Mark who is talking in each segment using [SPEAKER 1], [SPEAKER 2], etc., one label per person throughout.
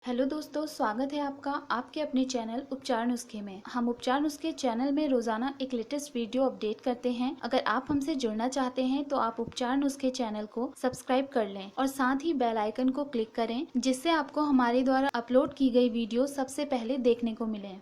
[SPEAKER 1] Hello दोस्तों, स्वागत है आपका आपके अपने चैनल उपचार नुस्खे में। हम उपचार नुस्खे चैनल में रोजाना एक लेटेस्ट वीडियो अपडेट करते हैं। अगर आप हमसे जुड़ना चाहते हैं तो आप उपचार नुस्खे चैनल को सब्सक्राइब कर लें और साथ ही बेल आइकन को क्लिक करें, जिससे आपको हमारे द्वारा अपलोड की गई वीडियो सबसे पहले देखने को मिले।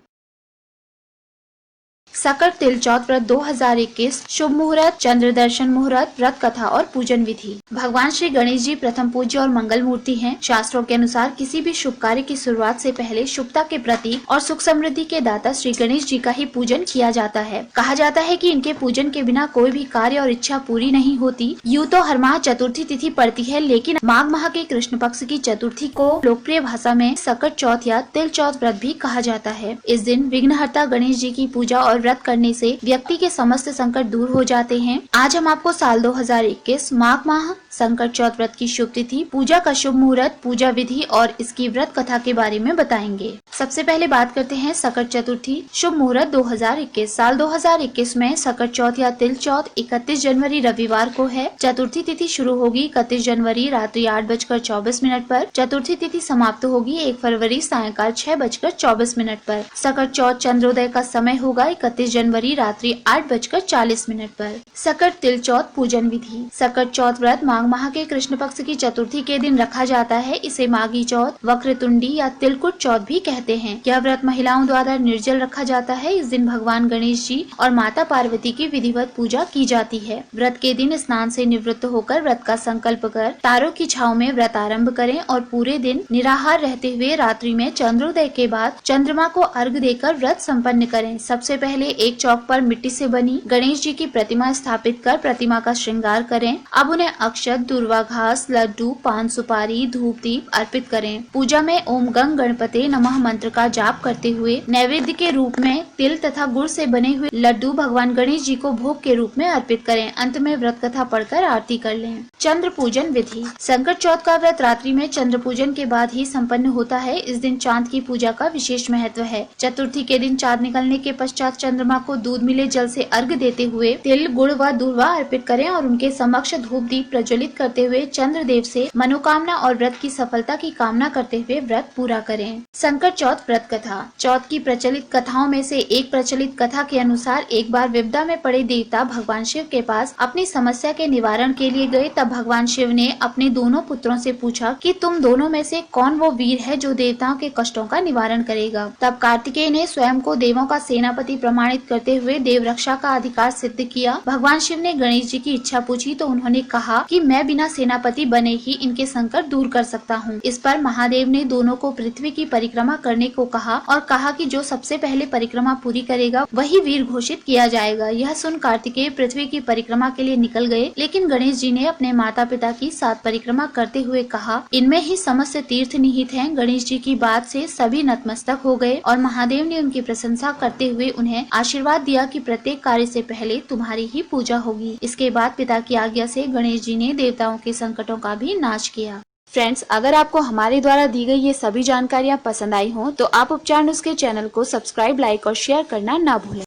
[SPEAKER 1] सकट तिलचौथ व्रत 2021 शुभ मुहूर्त, चंद्र दर्शन मुहूर्त, व्रत कथा और पूजन विधि। भगवान श्री गणेश जी प्रथम पूज्य और मंगल मूर्ति हैं। शास्त्रों के अनुसार किसी भी शुभ कार्य की शुरुआत से पहले शुभता के प्रतीक और सुख समृद्धि के दाता श्री गणेश जी का ही पूजन किया जाता है। कहा जाता है कि इनके पूजन के बिना कोई भी कार्य और इच्छा पूरी नहीं होती। यूँ तो हर माह चतुर्थी तिथि पड़ती है, लेकिन माघ माह के कृष्ण पक्ष की चतुर्थी को लोकप्रिय भाषा में सकट चौथ या तिल चौथ व्रत भी कहा जाता है। इस दिन विघ्नहर्ता गणेश जी की पूजा और व्रत करने से व्यक्ति के समस्त संकट दूर हो जाते हैं। आज हम आपको साल 2021 माघ माह संकट चौथ व्रत की शुभ तिथि, पूजा का शुभ मुहूर्त, पूजा विधि और इसकी व्रत कथा के बारे में बताएंगे। सबसे पहले बात करते हैं सकट चतुर्थी शुभ मुहूर्त 2021। साल 2021 में सकट चौथ या तिल चौथ 31 जनवरी रविवार को है। चतुर्थी तिथि शुरू होगी 31 जनवरी रात्रि 8:24 पर। चतुर्थी तिथि समाप्त होगी 1 फरवरी सायंकाल 6:24 पर। सकट चौथ चंद्रोदय का समय होगा 31 जनवरी रात्रि 8:40 पर। सकट तिल चौथ पूजन विधि। सकट चौथ व्रत माघ माह के कृष्ण पक्ष की चतुर्थी के दिन रखा जाता है। इसे माघी चौथ, वक्रतुंडी या तिलकुट चौथ भी कहते हैं। यह व्रत महिलाओं द्वारा निर्जल रखा जाता है। इस दिन भगवान गणेश जी और माता पार्वती की विधिवत पूजा की जाती है। व्रत के दिन स्नान से निवृत्त होकर व्रत का संकल्प कर तारों की छांव में व्रत आरंभ करें और पूरे दिन निराहार रहते हुए रात्रि में चंद्रोदय के बाद चंद्रमा को अर्घ देकर व्रत संपन्न करें। सबसे पहले एक चौक पर मिट्टी से बनी गणेश जी की प्रतिमा स्थापित कर प्रतिमा का श्रृंगार करें। अब उन्हें अक्षत, दूर्वा घास, लड्डू, पान सुपारी, धूप दीप अर्पित करें। पूजा में ओम गंग गणपते नमः मंत्र का जाप करते हुए नैवेद्य के रूप में तिल तथा गुड़ से बने हुए लड्डू भगवान गणेश जी को भोग के रूप में अर्पित करें। अंत में व्रत कथा पढ़कर आरती कर लें। चंद्र पूजन विधि। संकट चौथ का व्रत रात्रि में चंद्र पूजन के बाद ही संपन्न होता है। इस दिन चांद की पूजा का विशेष महत्व है। चतुर्थी के दिन चांद निकलने के पश्चात चंद्रमा को दूध मिले जल से अर्घ देते हुए तिल, गुड़ व दूर्वा अर्पित करें और उनके समक्ष धूप दीप प्रज्वलित करते हुए चंद्र देव से मनोकामना और व्रत की सफलता की कामना करते हुए व्रत पूरा करें। संकट चौथ व्रत कथा। चौथ की प्रचलित कथाओं में से एक प्रचलित कथा के अनुसार एक बार विपदा में पड़े देवता भगवान शिव के पास अपनी समस्या के निवारण के लिए गए। तब भगवान शिव ने अपने दोनों पुत्रों से पूछा कि तुम दोनों में से कौन वो वीर है जो देवताओं के कष्टों का निवारण करेगा। तब कार्तिकेय ने स्वयं को देवों का सेनापति प्रमाणित करते हुए देव रक्षा का अधिकार सिद्ध किया। भगवान शिव ने गणेश जी की इच्छा पूछी तो उन्होंने कहा कि मैं बिना सेनापति बने ही इनके संकट दूर कर सकता हूँ। इस पर महादेव ने दोनों को पृथ्वी की परिक्रमा करने को कहा और कहा कि जो सबसे पहले परिक्रमा पूरी करेगा वही वीर घोषित किया जाएगा। यह सुन कार्तिकेय पृथ्वी की परिक्रमा के लिए निकल गए, लेकिन गणेश जी ने अपने माता पिता की 7 परिक्रमा करते हुए कहा, इनमें ही समस्त तीर्थ निहित हैं। गणेश जी की बात से सभी नतमस्तक हो गए और महादेव ने उनकी प्रशंसा करते हुए उन्हें आशीर्वाद दिया कि प्रत्येक कार्य से पहले तुम्हारी ही पूजा होगी। इसके बाद पिता की आज्ञा से गणेश जी ने देवताओं के संकटों का भी नाश किया। फ्रेंड्स, अगर आपको हमारे द्वारा दी गई ये सभी जानकारियाँ पसंद आई हो तो आप उपचार नुस्खे चैनल को सब्सक्राइब, लाइक और शेयर करना ना भूलें।